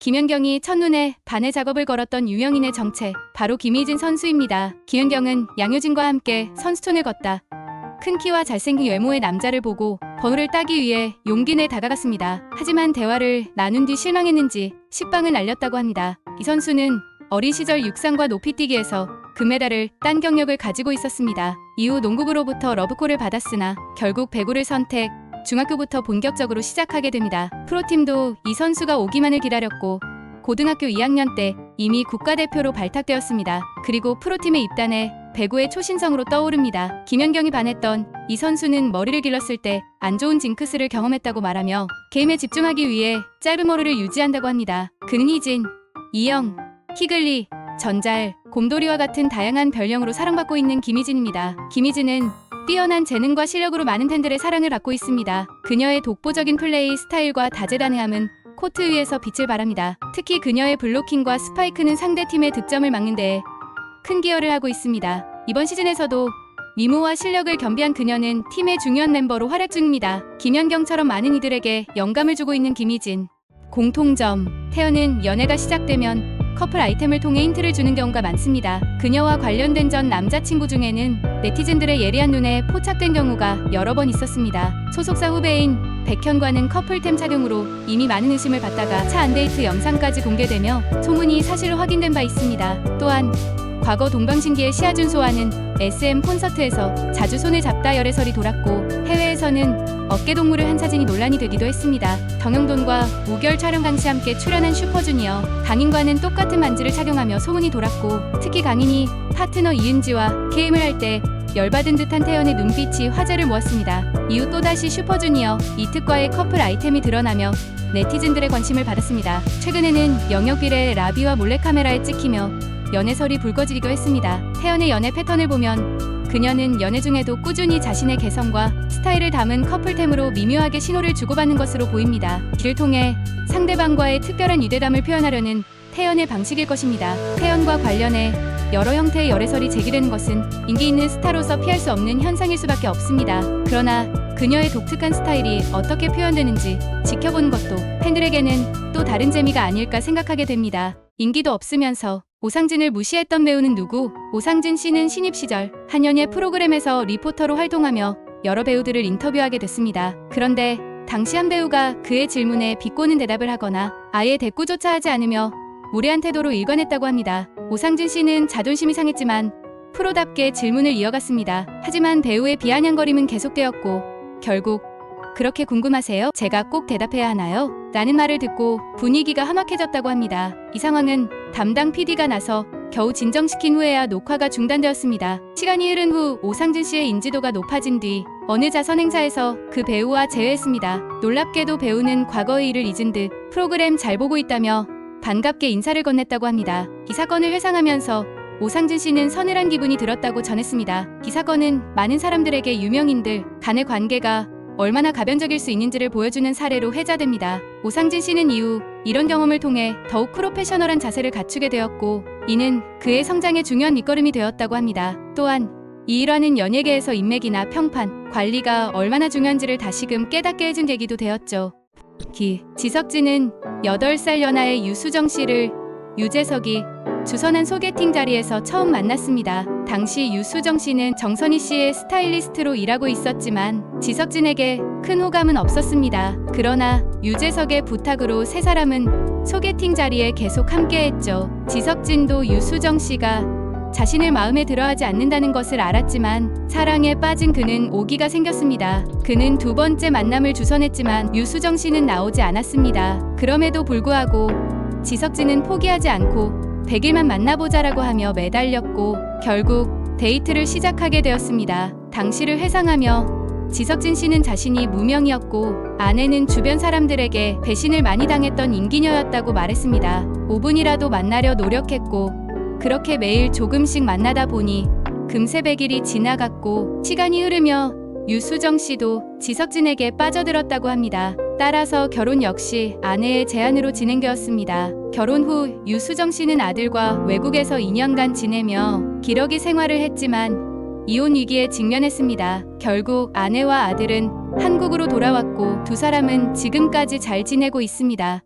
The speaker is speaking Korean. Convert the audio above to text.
김연경이 첫눈에 반해 작업을 걸었던 유명인의 정체, 바로 김희진 선수입니다. 김연경은 양효진과 함께 선수촌을 걷다 큰 키와 잘생긴 외모의 남자를 보고 번호를 따기 위해 용기 내 다가갔습니다. 하지만 대화를 나눈 뒤 실망했는지 식빵을 날렸다고 합니다. 이 선수는 어린 시절 육상과 높이뛰기에서 금메달을 딴 경력을 가지고 있었습니다. 이후 농구부로부터 러브콜을 받았으나 결국 배구를 선택, 중학교부터 본격적으로 시작하게 됩니다. 프로팀도 이 선수가 오기만을 기다렸고 고등학교 2학년 때 이미 국가대표로 발탁되었습니다. 그리고 프로팀에 입단해 배구의 초신성으로 떠오릅니다. 김연경이 반했던 이 선수는 머리를 길렀을 때 안 좋은 징크스를 경험했다고 말하며 게임에 집중하기 위해 짧은 머리를 유지한다고 합니다. 그는 희진, 이영, 희글리, 전잘, 곰돌이와 같은 다양한 별명으로 사랑받고 있는 김희진입니다. 김희진은 뛰어난 재능과 실력으로 많은 팬들의 사랑을 받고 있습니다. 그녀의 독보적인 플레이 스타일과 다재다능함은 코트 위에서 빛을 발합니다. 특히 그녀의 블로킹과 스파이크는 상대팀의 득점을 막는 데에 큰 기여를 하고 있습니다. 이번 시즌에서도 미모와 실력을 겸비한 그녀는 팀의 중요한 멤버로 활약 중입니다. 김연경처럼 많은 이들에게 영감을 주고 있는 김희진. 공통점, 태연은 연애가 시작되면 커플 아이템을 통해 힌트를 주는 경우가 많습니다. 그녀와 관련된 전 남자친구 중에는 네티즌들의 예리한 눈에 포착된 경우가 여러 번 있었습니다. 소속사 후배인 백현과는 커플템 착용으로 이미 많은 의심을 받다가 차 안 데이트 영상까지 공개되며 소문이 사실로 확인된 바 있습니다. 또한 과거 동방신기의 시아준소와는 SM 콘서트에서 자주 손을 잡다 열애설이 돌았고 해외에서는 어깨동무를 한 사진이 논란이 되기도 했습니다. 정영돈과 우결 촬영 당시 함께 출연한 슈퍼주니어 강인과는 똑같은 반지를 착용하며 소문이 돌았고 특히 강인이 파트너 이은지와 게임을 할 때 열받은 듯한 태연의 눈빛이 화제를 모았습니다. 이후 또다시 슈퍼주니어 이특과의 커플 아이템이 드러나며 네티즌들의 관심을 받았습니다. 최근에는 영역비례 라비와 몰래카메라에 찍히며 연애설이 불거지기도 했습니다. 태연의 연애 패턴을 보면 그녀는 연애 중에도 꾸준히 자신의 개성과 스타일을 담은 커플템으로 미묘하게 신호를 주고받는 것으로 보입니다. 이를 통해 상대방과의 특별한 유대감을 표현하려는 태연의 방식일 것입니다. 태연과 관련해 여러 형태의 열애설이 제기되는 것은 인기 있는 스타로서 피할 수 없는 현상일 수밖에 없습니다. 그러나 그녀의 독특한 스타일이 어떻게 표현되는지 지켜보는 것도 팬들에게는 또 다른 재미가 아닐까 생각하게 됩니다. 인기도 없으면서 오상진을 무시했던 배우는 누구? 오상진 씨는 신입 시절 한연예 프로그램에서 리포터로 활동하며 여러 배우들을 인터뷰하게 됐습니다. 그런데 당시 한 배우가 그의 질문에 비꼬는 대답을 하거나 아예 대꾸조차 하지 않으며 무례한 태도로 일관했다고 합니다. 오상진 씨는 자존심이 상했지만 프로답게 질문을 이어갔습니다. 하지만 배우의 비아냥거림은 계속되었고 결국 "그렇게 궁금하세요? 제가 꼭 대답해야 하나요? 라는 말을 듣고 분위기가 험악해졌다고 합니다. 이 상황은 담당 PD가 나서 겨우 진정시킨 후에야 녹화가 중단되었습니다. 시간이 흐른 후 오상진 씨의 인지도가 높아진 뒤 어느 자선 행사에서 그 배우와 재회했습니다. 놀랍게도 배우는 과거의 일을 잊은 듯 프로그램 잘 보고 있다며 반갑게 인사를 건넸다고 합니다. 이 사건을 회상하면서 오상진 씨는 서늘한 기분이 들었다고 전했습니다. 이 사건은 많은 사람들에게 유명인들 간의 관계가 얼마나 가변적일 수 있는지를 보여주는 사례로 회자됩니다. 오상진 씨는 이후 이런 경험을 통해 더욱 프로페셔널한 자세를 갖추게 되었고 이는 그의 성장의 중요한 밑거름이 되었다고 합니다. 또한 이 일화는 연예계에서 인맥이나 평판, 관리가 얼마나 중요한지를 다시금 깨닫게 해준 계기도 되었죠. 지석진은 8살 연하의 유수정 씨를 유재석이 주선한 소개팅 자리에서 처음 만났습니다. 당시 유수정 씨는 정선희 씨의 스타일리스트로 일하고 있었지만 지석진에게 큰 호감은 없었습니다. 그러나 유재석의 부탁으로 세 사람은 소개팅 자리에 계속 함께했죠. 지석진도 유수정 씨가 자신을 마음에 들어하지 않는다는 것을 알았지만 사랑에 빠진 그는 오기가 생겼습니다. 그는 두 번째 만남을 주선했지만 유수정 씨는 나오지 않았습니다. 그럼에도 불구하고 지석진은 포기하지 않고 100일만 만나보자라고 하며 매달렸고 결국 데이트를 시작하게 되었습니다. 당시를 회상하며 지석진 씨는 자신이 무명이었고 아내는 주변 사람들에게 배신을 많이 당했던 임기녀였다고 말했습니다. 5분이라도 만나려 노력했고 그렇게 매일 조금씩 만나다 보니 금세 100일이 지나갔고 시간이 흐르며 유수정 씨도 지석진에게 빠져들었다고 합니다. 따라서 결혼 역시 아내의 제안으로 진행되었습니다. 결혼 후 유수정 씨는 아들과 외국에서 2년간 지내며 기러기 생활을 했지만 이혼 위기에 직면했습니다. 결국 아내와 아들은 한국으로 돌아왔고 두 사람은 지금까지 잘 지내고 있습니다.